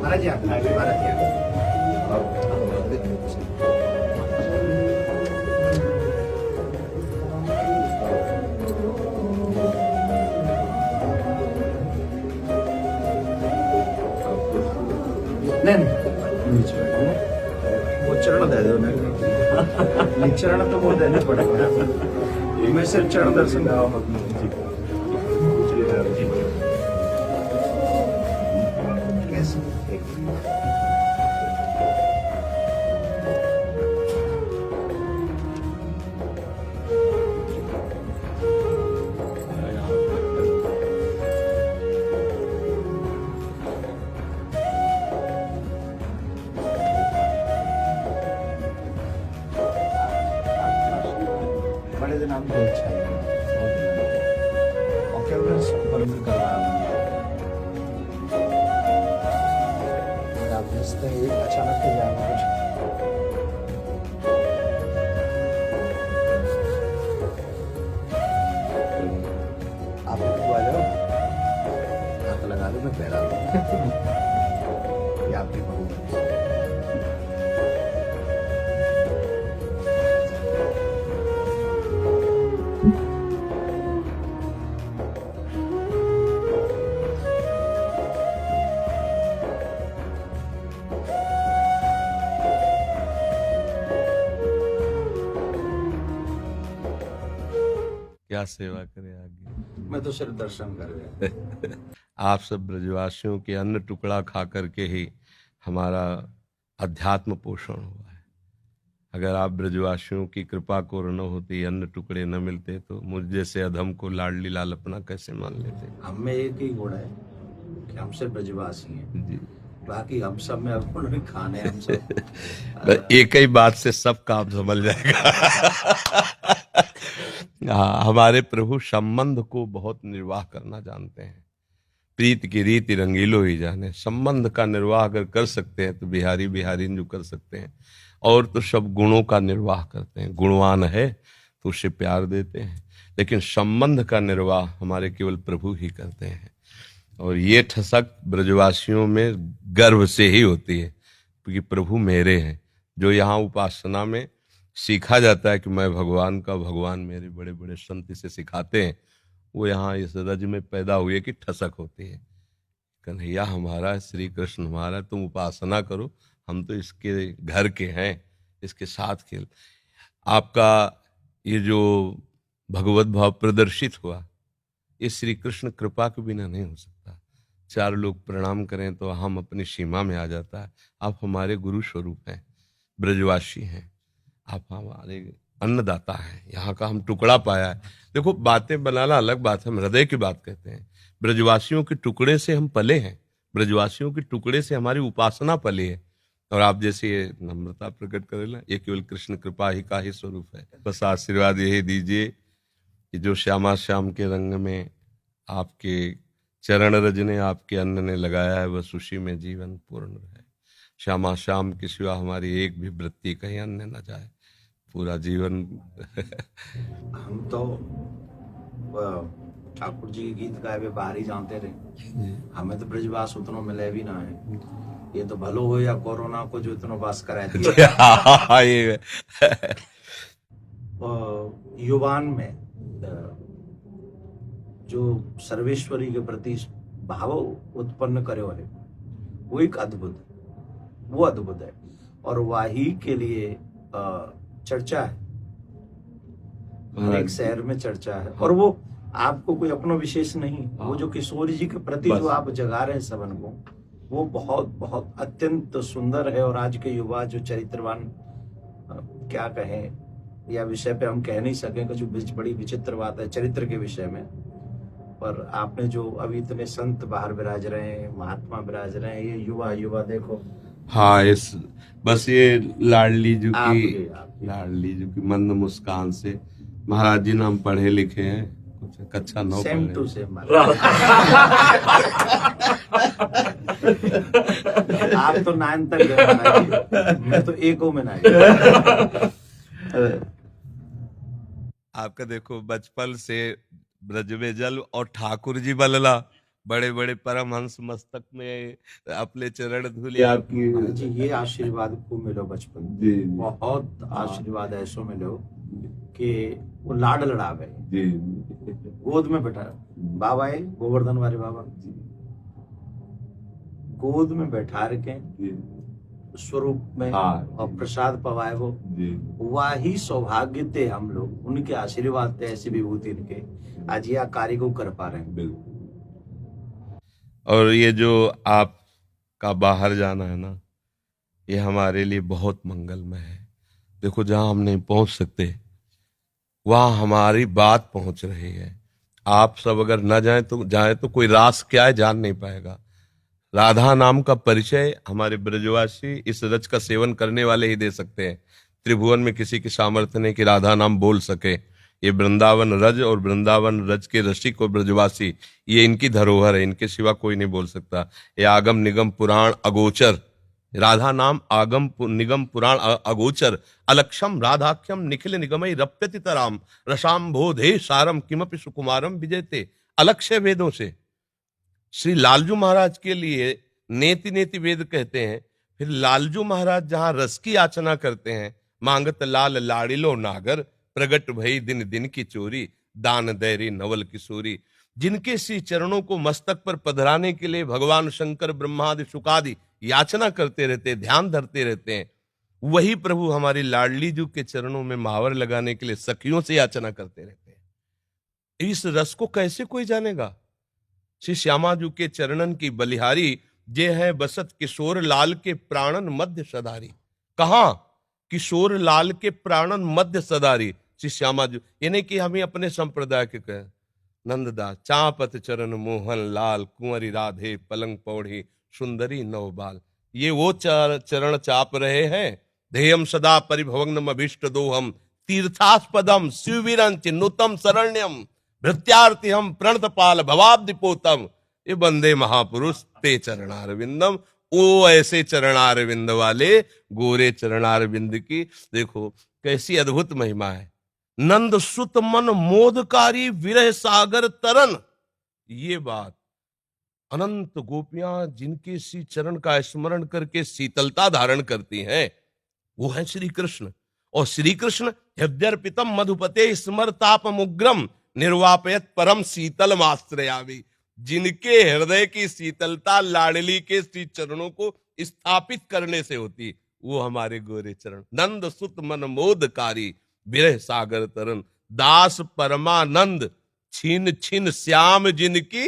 महाराज यहाँ महाराज यहाँ वो चरण दे दो नहीं चरण तो वो देने पड़ेगा मैं सिर्फ चरण दर्शन बड़े दिन आपको अच्छा है और क्या परमिट करवा आप जिससे अचानक से जाना कुछ आप आ जाओ हाथ लगा दो मैं पैरा ये आपकी बहू क्या सेवा करे आगे। मैं तो सिर्फ दर्शन कर रहा आप सब ब्रजवासियों के अन्न टुकड़ा खा करके ही हमारा अध्यात्म पोषण हुआ है। अगर आप ब्रजवासियों की कृपा को न होती, अन्न टुकड़े न मिलते तो मुझ जैसे अधम को लाडली लाल अपना कैसे मान लेते। हम में एक ही गुण है कि हम सिर्फ ब्रजवासी हैं जी, बाकी हम सब में अब उन्होंने खाने हम सब एक ही बात से सब काम समझ जाएगा। हाँ, हमारे प्रभु संबंध को बहुत निर्वाह करना जानते हैं। प्रीत की रीति रंगीलो ही जाने। संबंध का निर्वाह अगर कर सकते हैं तो बिहारी बिहारी जो कर सकते हैं, और तो सब गुणों का निर्वाह करते हैं। गुणवान है तो उसे प्यार देते हैं, लेकिन संबंध का निर्वाह हमारे केवल प्रभु ही करते हैं। और ये ठसक ब्रजवासियों में गर्व से ही होती है, क्योंकि प्रभु मेरे हैं। जो यहाँ उपासना में सीखा जाता है कि मैं भगवान का, भगवान मेरे, बड़े बड़े संत इसे सिखाते हैं, वो यहाँ इस रज में पैदा हुए कि ठसक होती है। कन्हैया हमारा, श्री कृष्ण हमारा, तुम उपासना करो, हम तो इसके घर के हैं, इसके साथ खेल। आपका ये जो भगवत भाव प्रदर्शित हुआ, ये श्री कृष्ण कृपा के बिना नहीं हो सकता। चार लोग प्रणाम करें तो हम अपनी सीमा में आ जाता है। आप हमारे गुरु स्वरूप हैं, ब्रजवासी हैं, आप हमारे अन्नदाता हैं। यहाँ का हम टुकड़ा पाया है। देखो, बातें बनाना अलग बात है, हम हृदय की बात कहते हैं। ब्रजवासियों के टुकड़े से हम पले हैं, ब्रजवासियों के टुकड़े से हमारी उपासना पली है। और आप जैसे ये नम्रता प्रकट करेला, ये केवल कृष्ण कृपा ही का ही स्वरूप है। बस आशीर्वाद यही दीजिए कि जो श्यामा श्याम के रंग में आपके चरण रज ने, आपके अन्न ने लगाया है, बस उसी में जीवन पूर्ण रहे। श्यामा श्याम की सिवा हमारी एक भी वृत्ति कहीं अन्य न जाए, पूरा जीवन। हम तो ठाकुर जी के गीत गाए हुए बाहर ही जानते रहे, हमें तो ब्रजवास उतना मिले भी ना है। ये तो भलो हो या कोरोना को जो इतना वास कराए दिया। ये युवान में जो सर्वेश्वरी के प्रति भाव उत्पन्न करे है, वो एक अद्भुत, वो अद्भुत है। और वाही के लिए चर्चा है, अनेक शहर में चर्चा है। और वो आपको कोई अपना विशेष नहीं, वो जो किशोर जी के प्रति जो आप जगा रहे हैं सबन को, वो बहुत बहुत अत्यंत सुंदर है। और आज के युवा जो चरित्रवान, क्या कहें, या विषय पे हम कह नहीं सकें, कुछ बड़ी विचित्र बात है चरित्र के विषय में। पर आपने जो अभी इतने संत बाहर विराज रहे हैं, महात्मा विराज रहे हैं, ये युवा युवा देखो। हाँ, इस बस ये लाडली जी की, आपकी लाडली जी की मंद मुस्कान से, महाराज जी नाम पढ़े लिखे हैं, कुछ कक्षा 9 सेम पढ़े। To same. आप तो 9 तक गए महाराज, मैं तो 1 में ना। आपका देखो, बचपन से ब्रज में जल और ठाकुर जी बलला, बड़े बड़े परमहंस मस्तक में अपने चरण धूले आपकी। हाँ जी, ये आशीर्वाद को मिलो बचपन जी में, बहुत आशीर्वाद ऐसो मिलो कि वो लाड लड़ावे, जी गोद में बैठा बाबा है गोवर्धन वाले बाबा, गोद में बैठा रखे स्वरूप में और प्रसाद पवाए वो, वही सौभाग्य थे हम लोग, उनके आशीर्वाद थे, ऐसी विभूति इनके आज यह कार्य को कर पा रहे हैं। और ये जो आपका बाहर जाना है ना, ये हमारे लिए बहुत मंगलमय है। देखो जहां हम नहीं पहुंच सकते वहां हमारी बात पहुंच रही है। आप सब अगर न जाए तो कोई रास क्या है जान नहीं पाएगा। राधा नाम का परिचय हमारे ब्रजवासी इस रज का सेवन करने वाले ही दे सकते हैं। त्रिभुवन में किसी की सामर्थ्य नहीं कि राधा नाम बोल सके। ये वृंदावन रज और वृंदावन रज के रसिक और ब्रजवासी, ये इनकी धरोहर है, इनके सिवा कोई नहीं बोल सकता। ये आगम निगम पुराण अगोचर, राधा नाम आगम निगम पुराण अगोचर, अलक्षम राधाख्यम निखिल निगमई रप्यति तराम, रसाम्भोधे सारम किमपि सुकुमारम विजयते। अलक्ष्य वेदों से श्री लालजू महाराज के लिए नेति नेति वेद कहते हैं। फिर लालजू महाराज जहां रस की याचना करते हैं, मांगत लाल लाड़िलो नागर, प्रगट भई दिन दिन की चोरी, दान दैरी नवल किशोरी। जिनके श्री चरणों को मस्तक पर पधराने के लिए भगवान शंकर ब्रह्मादि शुकादि याचना करते रहते, ध्यान धरते रहते हैं, वही प्रभु हमारी लाडली जू के चरणों में महावर लगाने के लिए सखियों से याचना करते रहते हैं। इस रस को कैसे कोई जानेगा? श्री श्यामाजू के चरणन की बलिहारी जे है बसत किशोर लाल के प्राणन मध्य सदारी। कहा? किशोर लाल के प्राणन मध्य सदारी श्री श्यामाजू। ये नहीं कि हमें अपने संप्रदाय के कहें, नंददास चापत चरण मोहन लाल, कुंवरी राधे पलंग पौड़ी सुंदरी नवबाल। ये वो चरण चाप रहे हैं। ध्येयम सदा परिभवग्नम अभीष्ट दोहम, तीर्थास्पदम शिववीरं चिन्नुतम शरण्यम, भृत्यार्थी हम प्रणतपाल भवाब्दिपोतम। ये बंदे महापुरुष ते चरणारविंदम। वो ऐसे चरणारविंद वाले गोरे चरणारविंद की देखो कैसी अद्भुत महिमा है। नंद सुत मन मोदकारी विरह सागर तरन। ये बात अनंत गोपियां जिनके श्री चरण का स्मरण करके शीतलता धारण करती हैं, वो है श्री कृष्ण। और श्री कृष्ण हृदयर्पितम मधुपते स्मरतापमुग्रम निर्वापयत परम शीतल माश्रयामि। जिनके हृदय की शीतलता लाडली के श्री चरणों को स्थापित करने से होती, वो हमारे गोरे चरण। नंद सुत मन मोदकारी विरह सागर तरन, दास परमानंद छीन छीन श्याम जिनकी,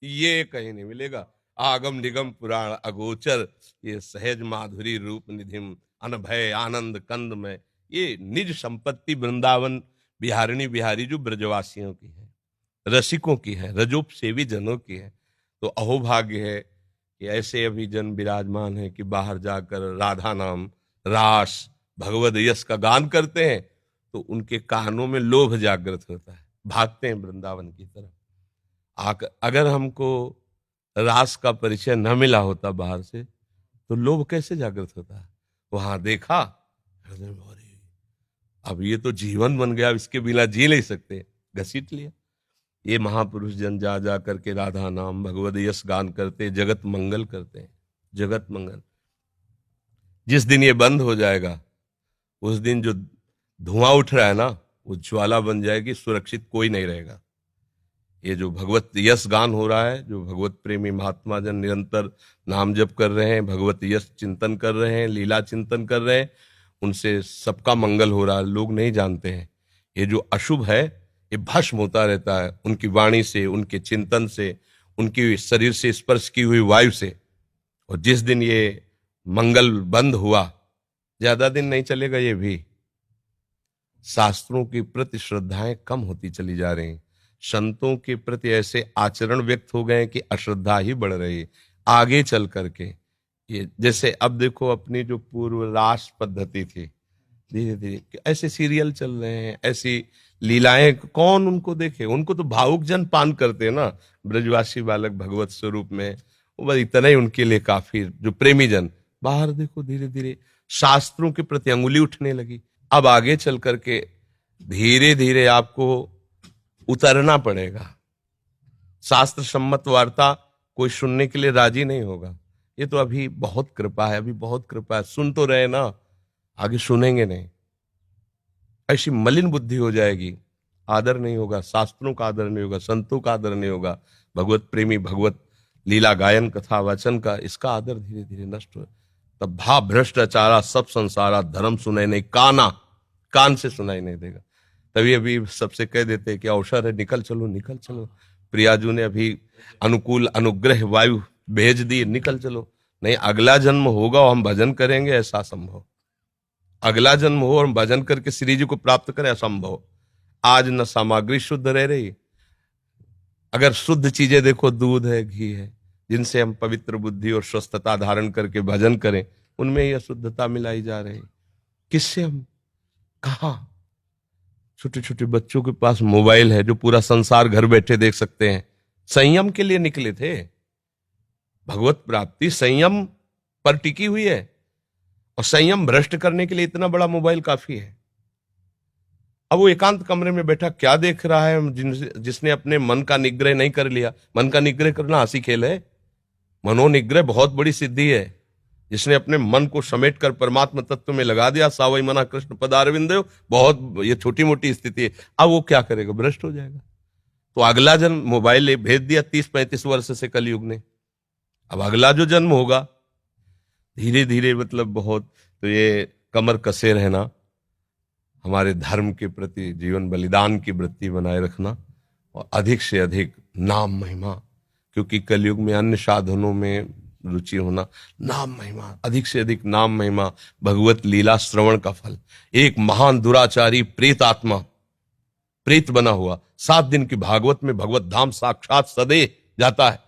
ये कहीं नहीं मिलेगा। आगम निगम पुराण अगोचर, ये सहज माधुरी रूप निधिम, अनभय आनंद कंद में। ये निज संपत्ति वृंदावन बिहारिणी बिहारी जो ब्रजवासियों की है, रसिकों की है, रजोप सेवी जनों की है। तो अहोभाग्य है कि ऐसे अभी जन विराजमान है कि बाहर जाकर राधा नाम, रास, भगवद यश का गान करते हैं तो उनके कानों में लोभ जागृत होता है, भागते हैं वृंदावन की तरफ। अगर हमको रास का परिचय न मिला होता बाहर से तो लोभ कैसे जागृत होता है? वहां देखा, अब ये तो जीवन बन गया, इसके बिना जी नहीं सकते, घसीट लिया। ये महापुरुष जन जा जा करके राधा नाम भगवद यश गान करते, जगत मंगल करते हैं, जगत मंगल। जिस दिन ये बंद हो जाएगा उस दिन जो धुआं उठ रहा है ना, वो ज्वाला बन जाएगी, सुरक्षित कोई नहीं रहेगा। ये जो भगवत यश गान हो रहा है, जो भगवत प्रेमी महात्मा जन निरंतर नाम जप कर रहे हैं, भगवत यश चिंतन कर रहे हैं, लीला चिंतन कर रहे हैं, उनसे सबका मंगल हो रहा है। लोग नहीं जानते हैं ये जो अशुभ है ये भस्म होता रहता है उनकी वाणी से, उनके चिंतन से, उनकी शरीर से स्पर्श की हुई वायु से। और जिस दिन ये मंगल बंद हुआ, ज्यादा दिन नहीं चलेगा, ये भी शास्त्रों के प्रति श्रद्धाएं कम होती चली जा रही, संतों के प्रति ऐसे आचरण व्यक्त हो गए कि अश्रद्धा ही बढ़ रही आगे चल करके। ये जैसे अब देखो अपनी जो पूर्व रास पद्धति थी, धीरे धीरे ऐसे सीरियल चल रहे हैं, ऐसी लीलाएं, कौन उनको देखे? उनको तो भावुक जन पान करते हैं ना, ब्रजवासी बालक भगवत स्वरूप में, वो बस इतना ही उनके लिए काफी। जो प्रेमी जन बाहर देखो धीरे धीरे शास्त्रों के प्रति अंगुली उठने लगी। अब आगे चल करके धीरे धीरे आपको उतरना पड़ेगा, शास्त्र सम्मत वार्ता कोई सुनने के लिए राजी नहीं होगा। ये तो अभी बहुत कृपा है, अभी बहुत कृपा है, सुन तो रहे ना, आगे सुनेंगे नहीं। ऐसी मलिन बुद्धि हो जाएगी, आदर नहीं होगा, शास्त्रों का आदर नहीं होगा, संतों का आदर नहीं होगा, भगवत प्रेमी, भगवत लीला गायन कथा वाचन का, इसका आदर धीरे धीरे नष्ट हो। तब भा भ्रष्टाचारा सब संसारा, धर्म सुनाई नहीं, कान से सुनाई नहीं देगा। तभी अभी सबसे कह देते कि अवसर है, निकल चलो निकल चलो। प्रियाजू ने अभी अनुकूल अनुग्रह वायु भेज दी, निकल चलो। नहीं, अगला जन्म होगा और हम भजन करेंगे, ऐसा संभव। अगला जन्म हो और हम भजन करके श्री जी को प्राप्त करें, असंभव। आज न सामग्री शुद्ध रह रही। अगर शुद्ध चीजें देखो, दूध है, घी है, जिनसे हम पवित्र बुद्धि और स्वस्थता धारण करके भजन करें, उनमें यह शुद्धता मिलाई जा रही। किससे हम कहा? छोटे छोटे बच्चों के पास मोबाइल है, जो पूरा संसार घर बैठे देख सकते हैं। संयम के लिए निकले थे। भगवत प्राप्ति संयम पर टिकी हुई है, और संयम भ्रष्ट करने के लिए इतना बड़ा मोबाइल काफी है। अब वो एकांत कमरे में बैठा क्या देख रहा है? जिसने अपने मन का निग्रह नहीं कर लिया। मन का निग्रह करना हंसी खेल है। मनोनिग्रह बहुत बड़ी सिद्धि है। जिसने अपने मन को समेट कर परमात्मा तत्व में लगा दिया, सावई मना कृष्ण पदारविंदो, बहुत ये छोटी मोटी स्थिति है। अब वो क्या करेगा? भ्रष्ट हो जाएगा। तो अगला जन्म मोबाइल भेज दिया 30-35 वर्ष से कलयुग ने। अब अगला जो जन्म होगा, धीरे धीरे मतलब बहुत, तो ये कमर कसे रहना, हमारे धर्म के प्रति जीवन बलिदान की वृत्ति बनाए रखना, और अधिक से अधिक नाम महिमा, क्योंकि कलयुग में अन्य साधनों में रुचि होना, नाम महिमा, अधिक से अधिक नाम महिमा, भगवत लीला श्रवण का फल। एक महान दुराचारी प्रेत आत्मा, प्रेत बना हुआ, 7 दिन की भागवत में भगवत धाम साक्षात सदे जाता है,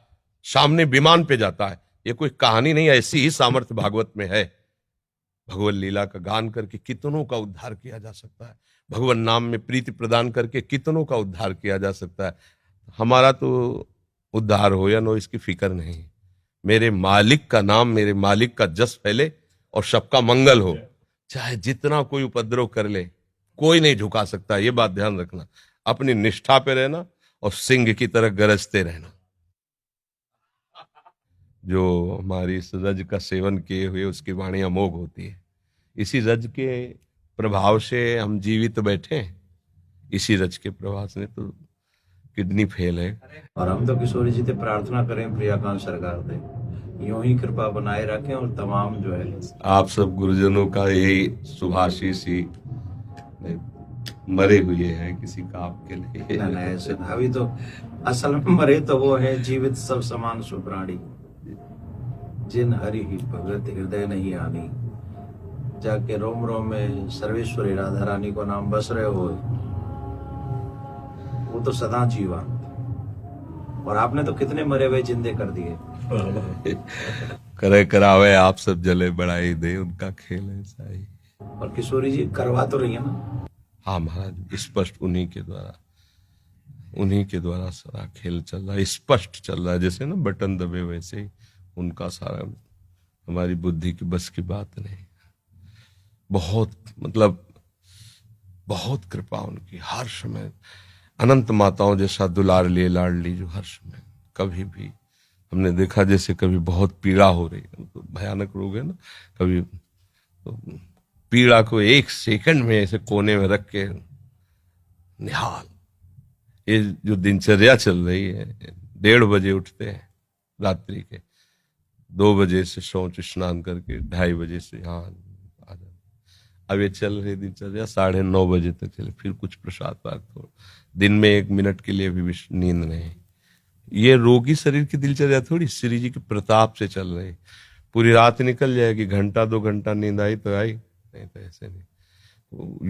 सामने विमान पे जाता है। ये कोई कहानी नहीं, ऐसी ही सामर्थ्य भागवत में है। भगवत लीला का गान करके कितनों का उद्धार किया जा सकता है। भगवान नाम में प्रीति प्रदान करके कितनों का उद्धार किया जा सकता है। हमारा तो उद्धार हो या नो, इसकी फिक्र नहीं। मेरे मालिक का नाम, मेरे मालिक का जस फैले और सबका मंगल हो। चाहे जितना कोई उपद्रव कर ले, कोई नहीं झुका सकता। ये बात ध्यान रखना। अपनी निष्ठा पे रहना और सिंह की तरह गरजते रहना। जो हमारी इस रज का सेवन किए हुए, उसकी वाणी अमोघ होती है। इसी रज के प्रभाव से हम जीवित बैठे हैं। इसी रज के प्रभाव से तो किडनी फेल है। और हम तो किशोरी जी से प्रार्थना करें, प्रियाकांत सरकार से यूं ही कृपा बनाए रखें, और तमाम जो है आप सब गुरुजनों का यही शुभाशीष ही मरे हुए हैं किसी काम के लिए। ऐसे अभी तो असल में मरे तो वो है जीवित सब समान सुप्राणी, जिन हरि ही भगत हृदय नहीं आनी। जाके रोम रोम में सर्वेश्वरी राधा रानी को नाम बस रहे हो, वो तो सदा जीवन। और आपने तो कितने मरे हुए जिंदे कर दिए। करे करावे आप सब जले बढ़ाई दे, उनका खेल ऐसा ही। और किशोरी जी करवा तो रही है ना? हाँ महाराज, स्पष्ट उन्हीं के द्वारा सारा खेल चल रहा है, स्पष्ट चल रहा है। जैसे ना बटन दबे, वैसे ही उनका सारा, हमारी बुद्धि की बस की बात नहीं। बहुत मतलब बहुत कृपा उनकी, हर समय अनंत माताओं जैसा दुलार लिए लाडली, जो हर समय कभी भी हमने देखा, जैसे कभी बहुत पीड़ा हो रही है, तो भयानक रोग है ना, कभी तो पीड़ा को 1 सेकंड में ऐसे कोने में रख के निहाल। ये जो दिनचर्या चल रही है, 1:30 बजे उठते हैं रात्रि के, 2 बजे से शौच स्नान करके 2:30 बजे से यहाँ आ जाते। अब ये चल रही दिनचर्या 9:30 बजे तक चले, फिर कुछ प्रसाद पाक, थोड़ा दिन में 1 मिनट के लिए भी नींद नहीं। ये रोगी शरीर की दिनचर्या थोड़ी, श्री जी के प्रताप से चल रही। पूरी रात निकल जाएगी, 1-2 घंटा नींद आई तो आई, नहीं तो ऐसे नहीं।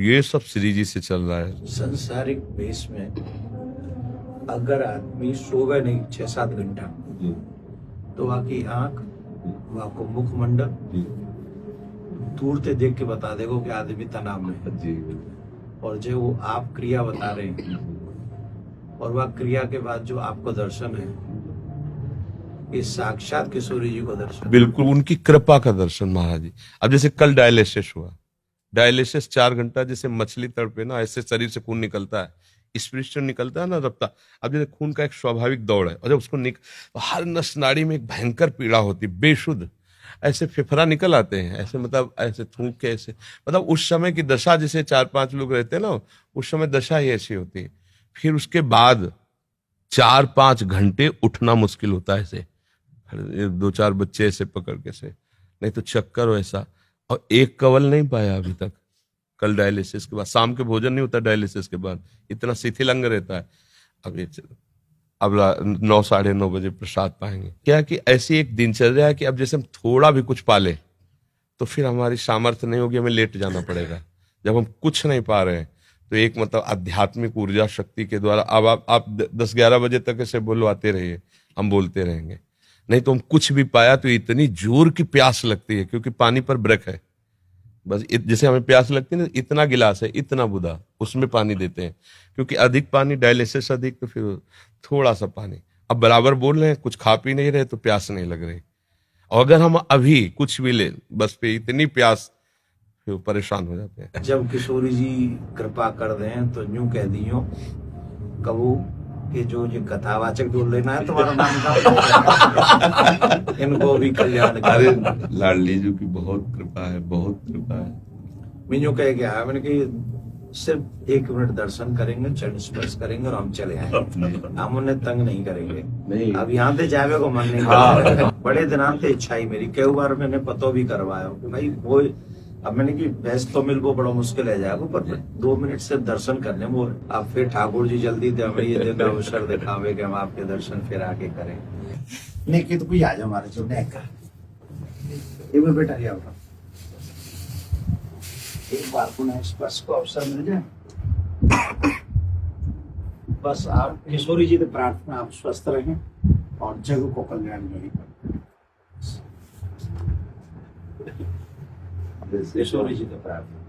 ये सब श्री जी से चल रहा है। संसारिक बेस में अगर आदमी सोवे नहीं 6-7 घंटा, तो आपकी आंख, आपको मुखमंडल दूर से देख के बता देगा कि आदमी तनाव में है जी। और जो वो आप क्रिया बता रहे हैं, और वह क्रिया के बाद जो आपको दर्शन है, ये साक्षात किशोरी जी को दर्शन, बिल्कुल उनकी कृपा का दर्शन महाराज जी। अब जैसे कल डायलिसिस हुआ, डायलिसिस 4 घंटा, जैसे मछली तड़पे ना, ऐसे शरीर से खून निकलता है। स्पिरिट से निकलता है ना रफ्तार, अब जैसे खून का एक स्वाभाविक दौड़ है, और जब उसको तो हर नस नाड़ी में एक भयंकर पीड़ा होती, बेशुद्ध ऐसे फेफड़ा निकल आते हैं, ऐसे मतलब ऐसे थूक के, ऐसे मतलब उस समय की दशा, जैसे 4-5 लोग रहते हैं ना, उस समय दशा ही ऐसी होती है। फिर उसके बाद 4-5 घंटे उठना मुश्किल होता है, ऐसे 2-4 बच्चे ऐसे पकड़ के से, नहीं तो चक्कर वैसा, और एक कवल नहीं पाया अभी तक। कल डायलिसिस के बाद, शाम के भोजन नहीं होता डायलिसिस के बाद, इतना शिथिल अंग रहता है। अब 9-9:30 बजे प्रसाद पाएंगे। क्या कि ऐसी एक दिनचर्या है कि अब जैसे हम थोड़ा भी कुछ पाले तो फिर हमारी सामर्थ्य नहीं होगी, हमें लेट जाना पड़ेगा। जब हम कुछ नहीं पा रहे हैं तो एक मतलब आध्यात्मिक ऊर्जा शक्ति के द्वारा अब आप 10-11 बजे तक ऐसे बुलवाते रहिए, हम बोलते रहेंगे। नहीं तो हम कुछ भी पाया तो इतनी जोर की प्यास लगती है, क्योंकि पानी पर ब्रेक है। बस जैसे हमें प्यास लगती है ना, इतना गिलास है, इतना बुदा, उसमें पानी देते हैं, क्योंकि अधिक पानी, डायलिसिस अधिक, तो फिर थोड़ा सा पानी। अब बराबर बोल रहे हैं, कुछ खा पी नहीं रहे तो प्यास नहीं लग रही। और अगर हम अभी कुछ भी ले, बस पे इतनी प्यास, फिर परेशान हो जाते हैं। जब किशोरी जी कृपा कर दें तो यूं कह दियो कबू कि जो ये कथावाचक बोल लेना है तुम्हारा नाम का इनको भी कल्याण अरे लाडली जी की बहुत कृपा है, बहुत कृपा है। मैं यूं कह के आया, मैंने कि सिर्फ 1 मिनट दर्शन करेंगे, चरण स्पर्श करेंगे और हम चले आएंगे, हम उन्हें तंग नहीं करेंगे। नहीं। अब यहाँ से जावे को मन नहीं करता। बड़े दिनांत से इच्छा ही मेरी, कई बार मैंने पतो भी करवाया कि भाई वो, अब मैंने कि भैंस तो मिल वो बड़ा मुश्किल है जाएगा, पर 2 मिनट से दर्शन करने वो। अब फिर ठाकुर जी जल्दी दे हमें ये दिन अवसर दिखावे कि हम आपके दर्शन फिर आके करें। नहीं कि तो कोई आ जाओ हमारे जो नेक ये मैं बेटा लिया होगा, एक बार पुनः स्पर्श को अवसर मिल जाए। बस आप किशोरी जी से प्रार्थना, आप स्वस्थ रहें और जग को कल्याण नहीं करें। किशोरी जी से प्रार्थना।